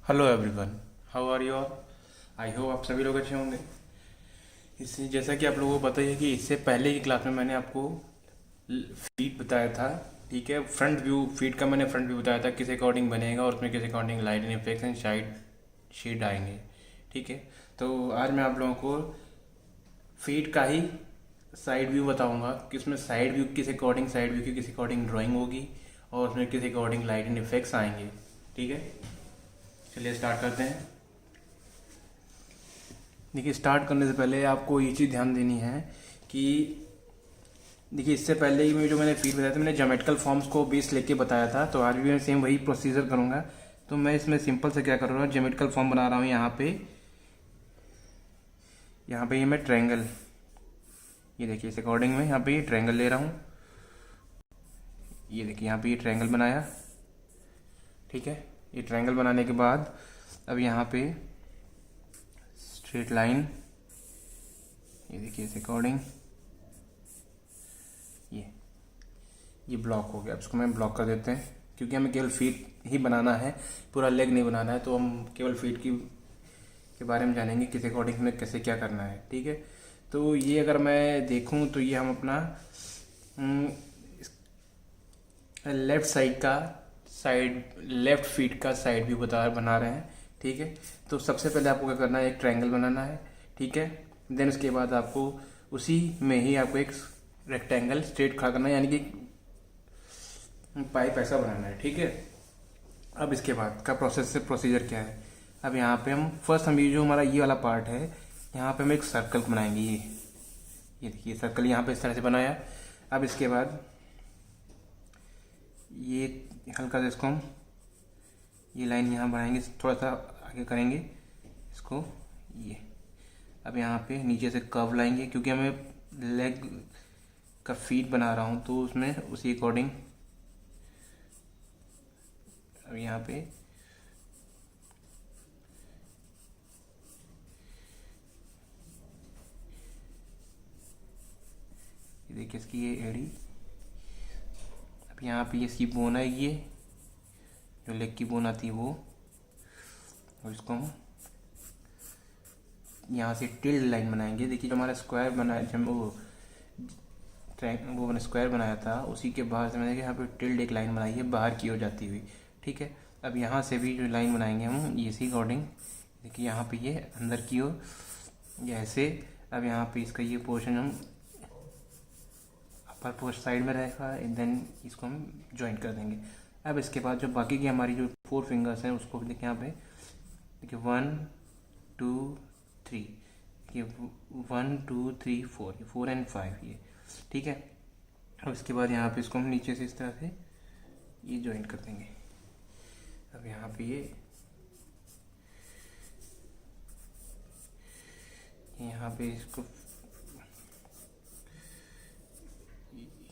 Hello everyone, how are you all. I hope आप सभी लोग अच्छे होंगे। इससे जैसा कि आप लोगों को पता ही है कि इससे पहले की क्लास में मैंने आपको फीड बताया था। ठीक है, फ्रंट व्यू फीड का मैंने फ्रंट व्यू बताया था किस अकॉर्डिंग बनेगा और उसमें किस according light and effects and side shade आएंगे। ठीक है, तो आज मैं आप लोगों को फीड का ही साइड व्यू बताऊंगा कि उसमें साइड व्यू किस अकॉर्डिंग साइड व्यू की किस अकॉर्डिंग ड्राइंग होगी और उसमें किस अकॉर्डिंग लाइट एंड इफेक्ट्स आएंगे। ठीक है, चलिए स्टार्ट करते हैं। देखिए, स्टार्ट करने से पहले आपको ये चीज़ ध्यान देनी है कि देखिए, इससे पहले ही मैंने फीड बताया था, मैंने ज्योमेट्रिकल फॉर्म्स को बेस लेके बताया था, तो आज भी मैं सेम वही प्रोसीजर करूँगा। तो मैं इसमें सिंपल से क्या कर रहा हूँ, ज्योमेट्रिकल फॉर्म बना रहा हूँ। यहाँ पे ये मैं ट्रायंगल, ये देखिए इस अकॉर्डिंग में यहाँ पे ये ट्रायंगल ले रहा हूँ। ये देखिए यहाँ पे ये ट्रायंगल बनाया। ठीक है, ये ट्रायंगल बनाने के बाद अब यहाँ पे स्ट्रेट लाइन, ये देखिए इस अकॉर्डिंग ये ये ब्लॉक हो गया। अब इसको मैं ब्लॉक कर देते हैं क्योंकि हमें केवल फीट ही बनाना है, पूरा लेग नहीं बनाना है। तो हम केवल फीट की के बारे में जानेंगे किस अकॉर्डिंग में कैसे क्या करना है। ठीक है, तो ये अगर मैं देखूं तो ये हम अपना लेफ्ट साइड का साइड लेफ्ट फीट का साइड भी बना रहे हैं। ठीक है, तो सबसे पहले आपको क्या करना है, एक ट्रायंगल बनाना है। ठीक है, देन उसके बाद आपको उसी में ही आपको एक रेक्टेंगल स्ट्रेट खड़ा करना है, यानी कि पाइप ऐसा बनाना है। ठीक है, अब इसके बाद का प्रोसीजर क्या है। अब यहाँ पे हम ये जो हमारा ये वाला पार्ट है, यहाँ पे हम एक सर्कल बनाएंगे। ये देखिए सर्कल यहाँ पे इस तरह से बनाया। अब इसके बाद ये हल्का सा इसको हम ये लाइन यहाँ बनाएंगे, थोड़ा सा आगे करेंगे इसको। ये अब यहाँ पे नीचे से कर्व लाएंगे क्योंकि हमें लेग का फीट बना रहा हूँ, तो उसमें उसी अकॉर्डिंग अब यहाँ पे ये देखिए इसकी ये एड़ी। अब यहाँ पे इसकी बोन है, ये जो लेग की बोन आती है वो, और इसको हम यहाँ से टिल्ड लाइन बनाएंगे। देखिए जो हमारा स्क्वायर बनाया, जब वो मैंने स्क्वायर बनाया था, उसी के बाहर से मैंने यहाँ पे टिल्ड एक लाइन बनाई है बाहर की ओर जाती हुई। ठीक है, अब यहाँ से भी जो लाइन बनाएंगे हम इसी अकॉर्डिंग, देखिए यहाँ पे ये अंदर की ओर ये ऐसे। अब यहाँ पे इसका ये पोर्शन हम अपर पोस्ट साइड में रहेगा, देन इसको हम ज्वाइंट कर देंगे। अब इसके बाद जो बाकी की हमारी जो 4 फिंगर्स हैं उसको देखिए यहाँ पे, देखिए 1 2 3, ये 1 2 3 4, ये 4 एंड 5 ये। ठीक है, अब इसके बाद यहाँ पे इसको हम नीचे से इस तरह से ये ज्वाइंट कर देंगे। अब यहाँ पे यहाँ पे इसको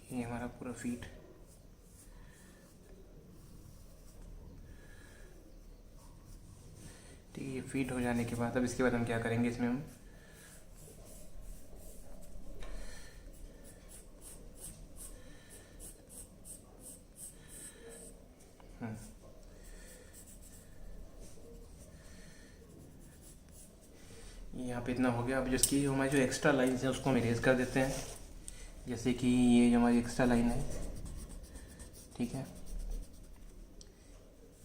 ये हमारा पूरा फीट ठीक है। ये फीट हो जाने के बाद अब इसके बाद हम क्या करेंगे, इसमें हम यहाँ पे इतना हो गया। अब जिसकी हमारी जो एक्स्ट्रा लाइन है उसको हम इरेज कर देते हैं। जैसे कि ये जो हमारी एक्स्ट्रा लाइन है, ठीक है,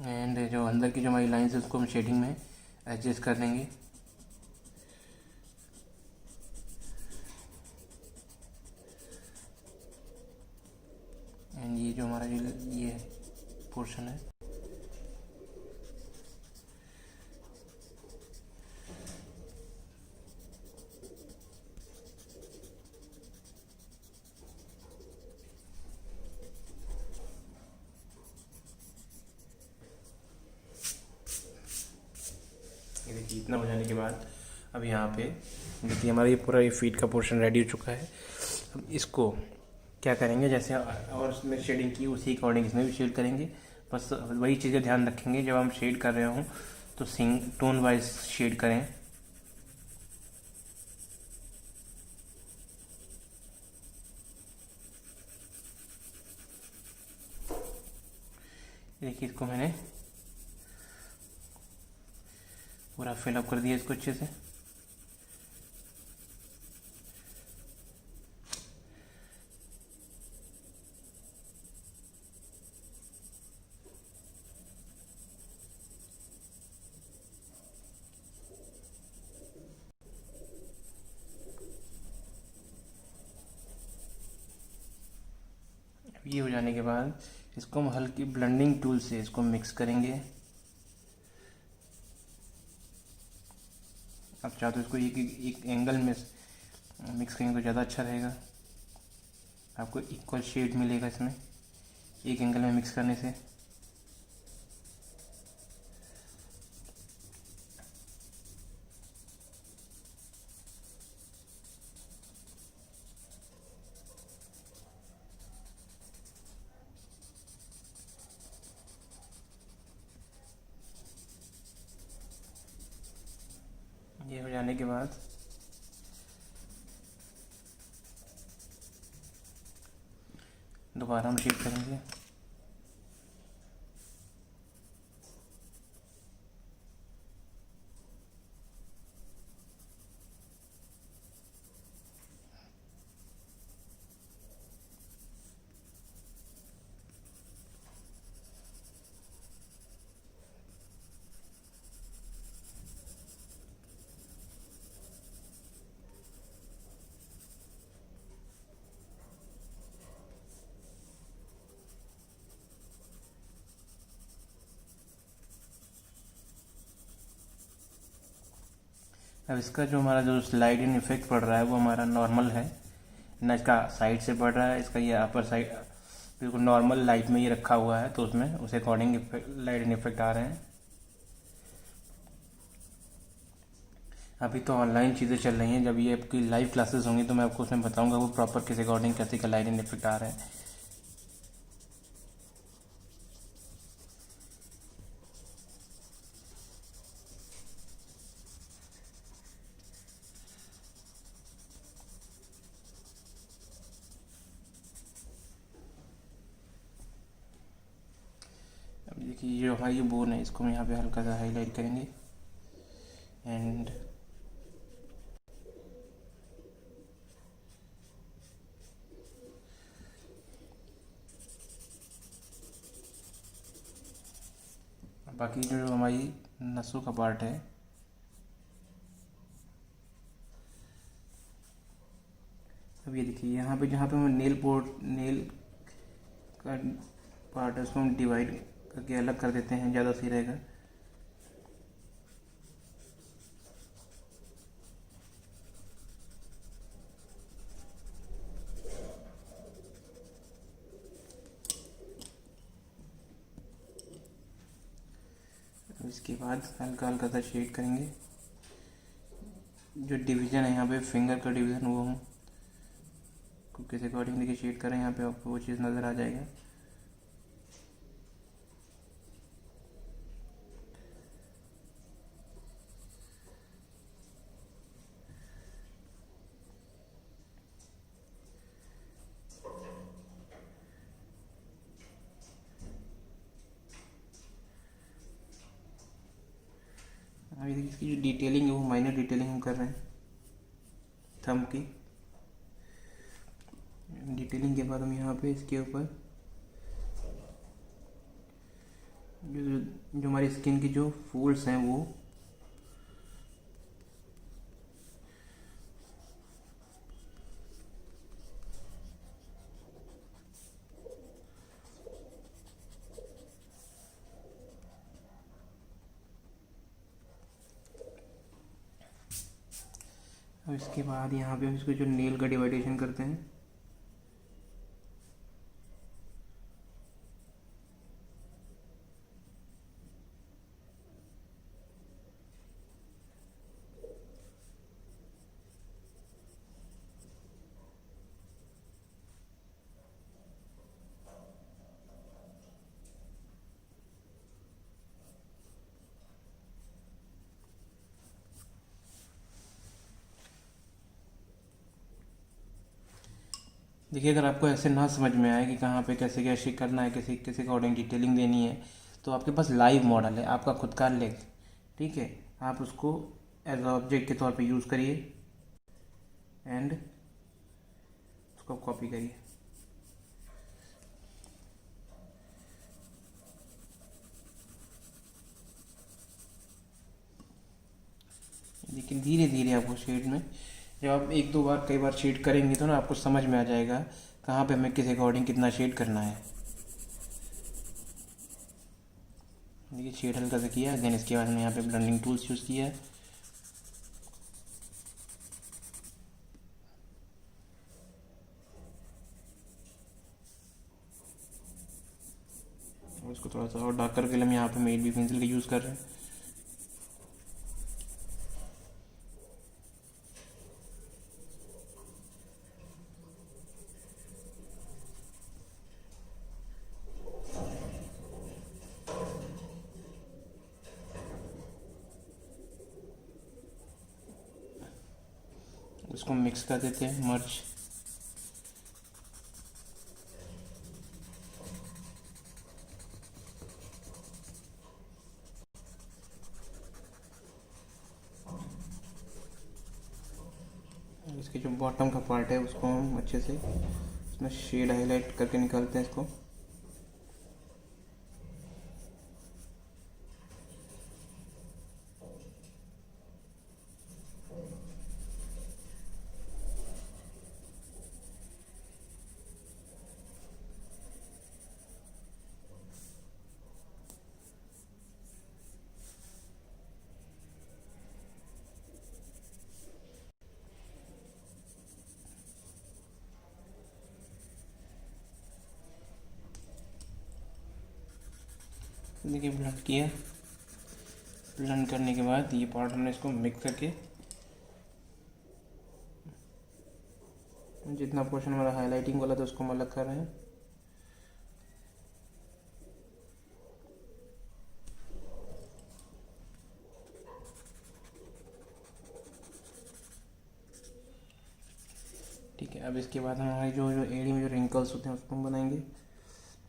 एंड जो अंदर की जो हमारी लाइन है उसको हम शेडिंग में एडजस्ट कर देंगे। एंड ये जो हमारा ये पोर्शन है, ये देखिए इतना हो जाने के बाद अब यहाँ पे देखिए हमारा ये पूरा ये फीट का पोर्शन रेडी हो चुका है। अब इसको क्या करेंगे, जैसे और उसमें शेडिंग की उसी अकॉर्डिंग इसमें भी शेड करेंगे। बस वही चीज़ें ध्यान रखेंगे, जब हम शेड कर रहे हों तो सिंग टोन वाइज शेड करें। देखिए इसको मैंने पूरा फिलअप कर दिया इसको अच्छे से। ये हो जाने के बाद इसको हम हल्की ब्लेंडिंग टूल से इसको मिक्स करेंगे। आप चाहो तो इसको एक एंगल में मिक्स करेंगे तो ज़्यादा अच्छा रहेगा, आपको इक्वल शेड मिलेगा इसमें एक एंगल में मिक्स करने से। ये हो जाने के बाद दोबारा हम शेड करेंगे। अब इसका जो हमारा जो स्लाइड इन इफेक्ट पड़ रहा है वो हमारा नॉर्मल है ना, इसका साइड से पड़ रहा है, इसका ये अपर साइड बिल्कुल नॉर्मल लाइट में ये रखा हुआ है, तो उसमें उस अकॉर्डिंग लाइट इन इफेक्ट आ रहे हैं। अभी तो ऑनलाइन चीज़ें चल रही हैं, जब ये आपकी लाइव क्लासेस होंगी तो मैं आपको उसमें बताऊंगा वो प्रॉपर किस अकॉर्डिंग कैसे का लाइट इन इफेक्ट आ रहे हैं। अब देखिए ये हमारी बोन है, इसको हम यहाँ पे हल्का सा हाईलाइट करेंगे एंड बाकी जो हमारी नसों का पार्ट है अब ये देखिए यहाँ पे जहाँ पे हम नेल का पार्ट है उसको हम डिवाइड करके अलग कर देते हैं, ज़्यादा सही रहेगा। इसके बाद हल्का हल्का सा शेड करेंगे, जो डिवीज़न है यहाँ पे फिंगर का डिवीज़न वो हम किस अकॉर्डिंग देखिए शेड करें, यहाँ पे आपको वो चीज़ नज़र आ जाएगा। अभी देखिए इसकी जो डिटेलिंग है वो माइनर डिटेलिंग हम कर रहे हैं थंब की। डिटेलिंग के बाद हम यहाँ पे इसके ऊपर जो हमारी स्किन की जो फोल्ड्स हैं वो अब इसके बाद यहाँ पे हम इसको जो नेल का डिवाइडेशन करते हैं देखिए अगर आपको ऐसे ना समझ में आए कि कहाँ पे कैसे कैसे करना है, किसी अकॉर्डिंग डिटेलिंग देनी है, तो आपके पास लाइव मॉडल है आपका खुद का लेग, ठीक है। आप उसको एज ऑब्जेक्ट के तौर पे यूज़ करिए एंड उसको कॉपी करिए। लेकिन धीरे धीरे आपको शेड में, जब आप एक दो बार कई बार शेड करेंगे तो ना आपको समझ में आ जाएगा कहाँ पे हमें किस अकॉर्डिंग कितना शेड करना है। देखिए शेड हल्का सा किया, देन इसके बाद हमने यहाँ पे ब्लेंडिंग टूल्स यूज़ किया है। और इसको थोड़ा सा और डार्क करके हम यहाँ पे मेड बी पेंसिल का यूज़ कर रहे हैं। उसको मिक्स कर देते हैं, मर्ज। इसके जो बॉटम का पार्ट है उसको हम अच्छे से इसमें शेड हाईलाइट करके निकालते हैं इसको। देखिए ब्लेंड किया, ब्लेंड करने के बाद ये पार्ट हमने इसको मिक्स करके जितना पोर्शन हमारा हाईलाइटिंग वाला था उसको हम अलग कर रहे हैं। ठीक है, अब इसके बाद हमारे जो जो एड़ी में जो रिंकल्स होते हैं उसको हम बनाएंगे।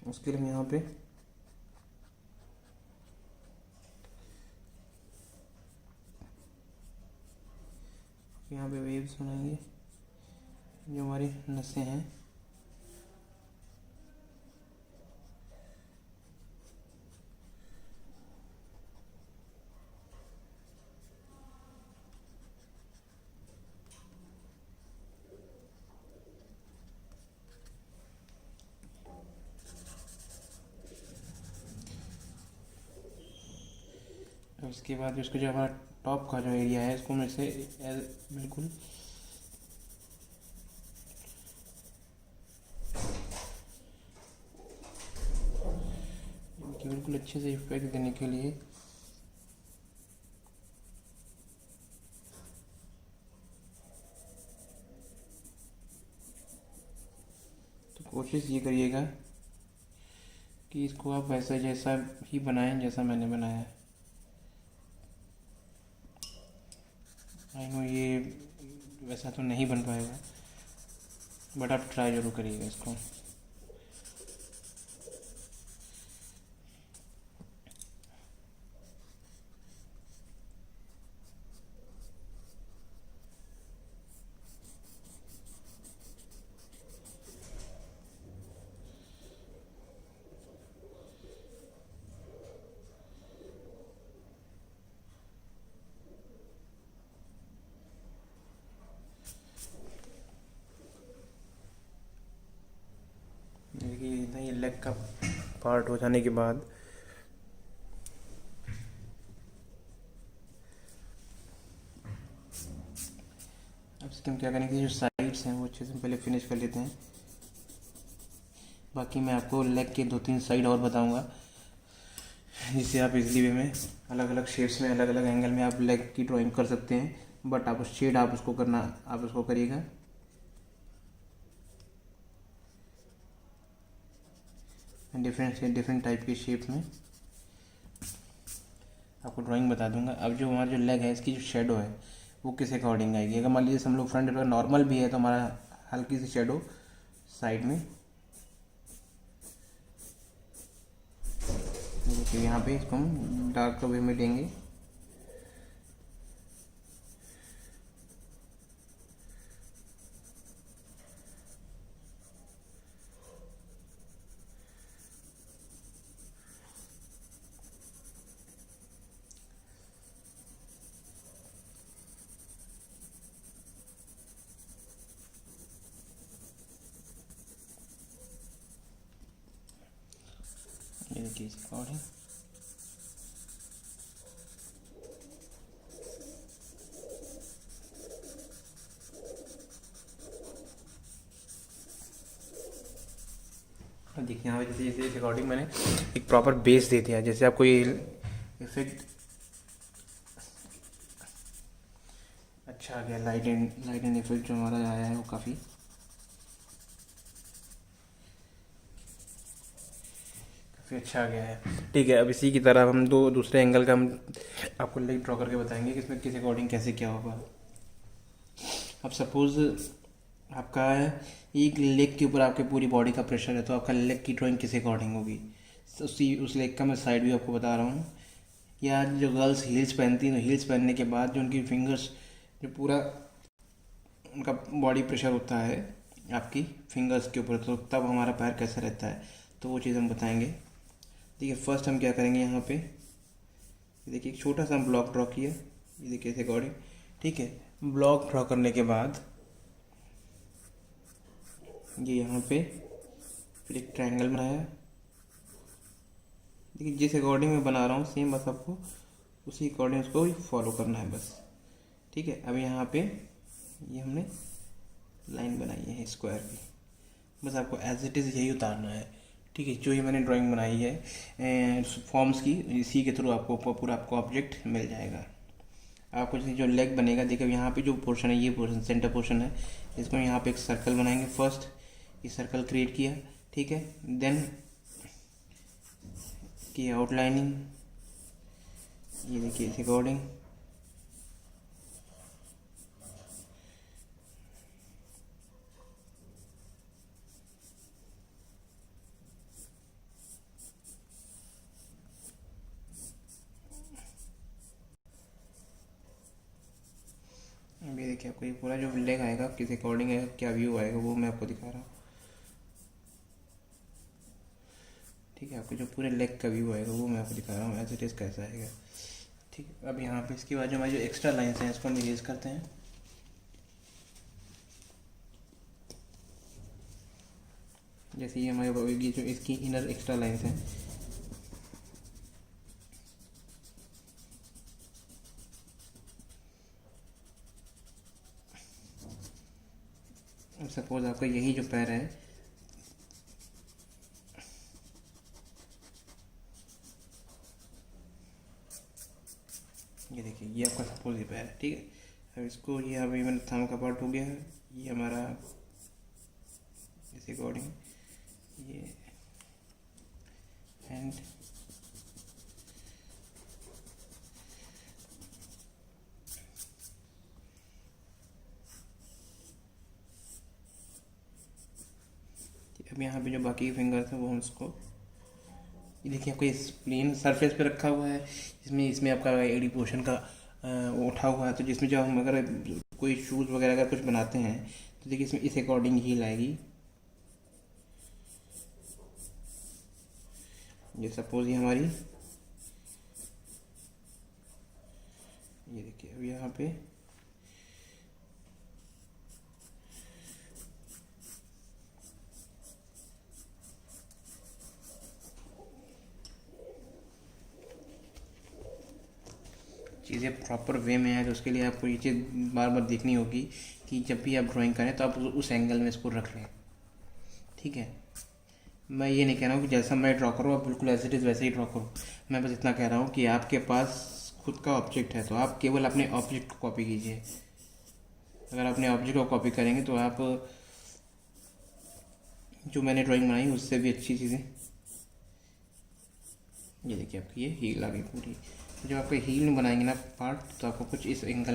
उसके लिए हम यहाँ पे वेव्स बनाएंगे जो हमारी नसें हैं। उसके बाद उसको जो हमारा टॉप का जो एरिया है इसको हम ऐसे बिल्कुल बिल्कुल अच्छे से इफेक्ट देने के लिए तो कोशिश ये करिएगा कि इसको आप वैसा जैसा ही बनाएं जैसा मैंने बनाया है। आई नो ये वैसा तो नहीं बन पाएगा, बट आप ट्राई जरूर करिएगा इसको। देखिए ये लेग का पार्ट हो जाने के बाद अब इसके हम क्या करेंगे, जो साइड्स हैं वो अच्छे से पहले फिनिश कर लेते हैं। बाकी मैं आपको लेग के 2-3 साइड और बताऊंगा जिससे आप इजीली वे में अलग अलग शेप्स में अलग अलग एंगल में आप लेग की ड्राइंग कर सकते हैं। बट आप उस शेड आप उसको करिएगा। डिफरेंट टाइप के शेप में आपको ड्राइंग बता दूंगा। अब जो हमारा जो लेग है इसकी जो शेडो है वो किस अकॉर्डिंग आएगी। अगर मान लीजिए हम लोग फ्रंट अगर नॉर्मल भी है तो हमारा हल्की सी शेडो साइड में, देखिए यहाँ पे इसको हम डार्क वे में देंगे। देखिए इस अकॉर्डिंग देखिए यहाँ पे जैसे जैसे इस अकॉर्डिंग मैंने एक प्रॉपर बेस दे दिया। जैसे आपको ये इफेक्ट अच्छा आ गया, लाइट एंड इफेक्ट जो हमारा आया है वो काफ़ी अच्छा आ गया है। ठीक है, अब इसी की तरह हम दूसरे एंगल का हम आपको लेग ड्रॉ करके बताएंगे कि इसमें किस अकॉर्डिंग कैसे क्या होगा। अब सपोज़ आपका एक लेग के ऊपर आपके पूरी बॉडी का प्रेशर है, तो आपका लेग की ड्राइंग किस अकॉर्डिंग होगी, उस लेग का मैं साइड भी आपको बता रहा हूँ। या जो गर्ल्स हील्स पहनती हैं, तो हील्स पहनने के बाद जो उनकी फिंगर्स, जो पूरा उनका बॉडी प्रेशर होता है आपकी फिंगर्स के ऊपर, तो तब हमारा पैर कैसा रहता है, तो वो चीज़ हम बताएंगे। देखिए फर्स्ट हम क्या करेंगे, यहाँ पे देखिए एक छोटा सा ब्लॉक ड्रॉ किया, ये देखिए इस अकॉर्डिंग। ठीक है, ब्लॉक ड्रॉ करने के बाद ये यहाँ पे फिर एक ट्रायंगल बनाया। देखिए जिस अकॉर्डिंग मैं बना रहा हूँ सेम, बस आपको उसी अकॉर्डिंग उसको फॉलो करना है बस। ठीक है, अब यहाँ पे ये हमने लाइन बनाई है स्क्वायर की, बस आपको एज इट इज़ यही उतारना है। ठीक है, जो ये मैंने ड्राइंग बनाई है फॉर्म्स की, इसी के थ्रू आपको पूरा आपको ऑब्जेक्ट मिल जाएगा। आपको जो लेग बनेगा, देखिए यहाँ पे जो पोर्शन है, ये पोर्शन सेंटर पोर्शन है, इसको यहाँ पे एक सर्कल बनाएंगे। फर्स्ट ये सर्कल क्रिएट किया, ठीक है, देन की आउटलाइनिंग, ये देखिए इस अकॉर्डिंग। अभी देखिए आपको ये पूरा जो लेग आएगा किस अकॉर्डिंग है, क्या व्यू आएगा, वो मैं आपको दिखा रहा हूँ। ठीक है, आपके जो पूरे लेग का व्यू आएगा वो मैं आपको दिखा रहा हूँ एज इट इज़ कैसा आएगा। ठीक है, अब यहाँ पे इसके बाद जो हमारी जो एक्स्ट्रा लाइन्स हैं इसको हम इरेज करते हैं। जैसे ये हमारे ये जो इसकी इनर एक्स्ट्रा लाइन्स हैं, सपोज आपका यही जो पैर है, ये देखिए ये आपका सपोज ये पैर है। ठीक है, अब इसको ये अभी मैंने थंब का पार्ट हो गया है, ये हमारा इस अकॉर्डिंग ये हैंड, अब यहाँ पे जो बाकी फिंगर्स हैं वो हम उसको, ये देखिए आपको इस प्लेन सरफेस पे रखा हुआ है, इसमें आपका एडी पोर्शन का उठा हुआ है। तो जिसमें जब हम अगर कोई शूज़ वगैरह अगर कुछ बनाते हैं, तो देखिए इसमें इस अकॉर्डिंग हील आएगी। ये सपोज ये हमारी, ये देखिए अब यहाँ पे चीज़ें प्रॉपर वे में है, तो उसके लिए आपको ये चीज़ बार बार देखनी होगी कि जब भी आप ड्राइंग करें तो आप उस एंगल में इसको रख लें। ठीक है, मैं ये नहीं कह रहा हूँ कि जैसा मैं ड्रॉ करूँ आप बिल्कुल एज इट इज़ वैसे ही ड्रॉ करो। मैं बस इतना कह रहा हूँ कि आपके पास खुद का ऑब्जेक्ट है, तो आप केवल अपने ऑब्जेक्ट को कॉपी कीजिए। अगर अपने ऑब्जेक्ट को कॉपी करेंगे तो आप जो मैंने ड्राइंग बनाई उससे भी अच्छी चीज़ें, ये देखिए आपकी ये हील आ गई पूरी। जब आपको हील में बनाएंगे ना पार्ट, तो आपको कुछ इस एंगल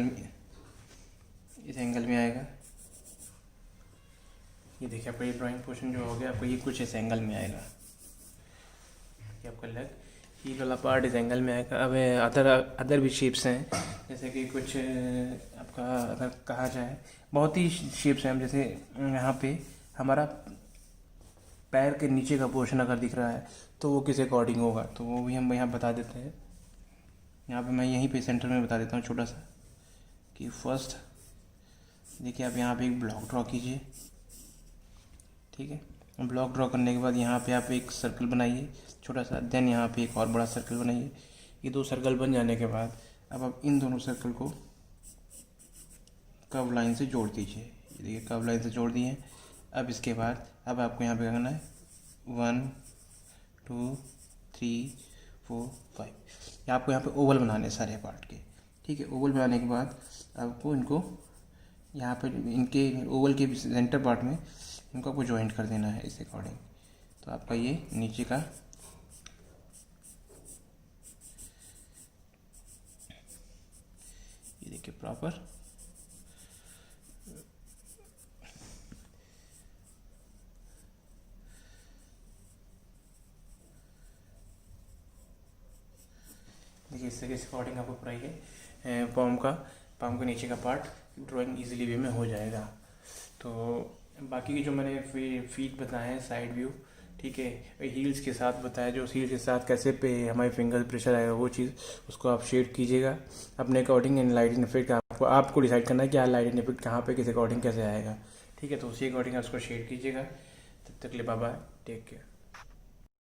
में आएगा। ये देखिए आपका ये ड्राइंग पोर्शन जो हो गया, आपको ये कुछ इस एंगल में आएगा। ये आपका लेग हील वाला पार्ट इस एंगल में आएगा। अब अदर भी शेप्स हैं, जैसे कि कुछ आपका अगर कहा जाए बहुत ही शेप्स हैं। जैसे यहाँ पे हमारा पैर के नीचे का पोर्शन अगर दिख रहा है तो वो किस अकॉर्डिंग होगा, तो वो भी हम यहाँ बता देते हैं। यहाँ पे मैं यहीं पे सेंटर में बता देता हूँ छोटा सा, कि फर्स्ट देखिए आप यहाँ पे एक ब्लॉक ड्रॉ कीजिए। ठीक है, ब्लॉक ड्रॉ करने के बाद यहाँ पे आप एक सर्कल बनाइए छोटा सा, देन यहाँ पे एक और बड़ा सर्कल बनाइए। ये 2 सर्कल बन जाने के बाद अब आप इन दोनों सर्कल को कर्व लाइन से जोड़ दीजिए। ये देखिए कर्व लाइन से जोड़ दिए। अब इसके बाद अब आपको यहाँ पे करना है 1 2 3 4 5। आपको यहाँ पे ओवल बनाने सारे पार्ट के, ठीक है। ओवल बनाने के बाद आपको इनको यहाँ पे इनके ओवल के सेंटर पार्ट में इनको आपको जॉइंट कर देना है इस अकॉर्डिंग। तो आपका ये नीचे का ये देखिए प्रॉपर देखिए इस तरीके से अकॉर्डिंग आपको पूरा ये पाम के नीचे का पार्ट ड्राइंग इजीली वे में हो जाएगा। तो बाकी की जो मैंने फीट बताए हैं साइड व्यू, ठीक है, हील्स के साथ बताया, जो हील्स के साथ कैसे पे हमारे फिंगर प्रेशर आएगा वो चीज़ उसको आप शेड कीजिएगा अपने अकॉर्डिंग। एंड लाइटिंग इफेक्ट आपको डिसाइड करना है कि लाइटिंग इफेक्ट कहाँ पे किस अकॉर्डिंग कैसे आएगा, ठीक है। तो उसी अकॉर्डिंग आप उसको शेड कीजिएगा। तब तक ले बाय बाय, टेक केयर।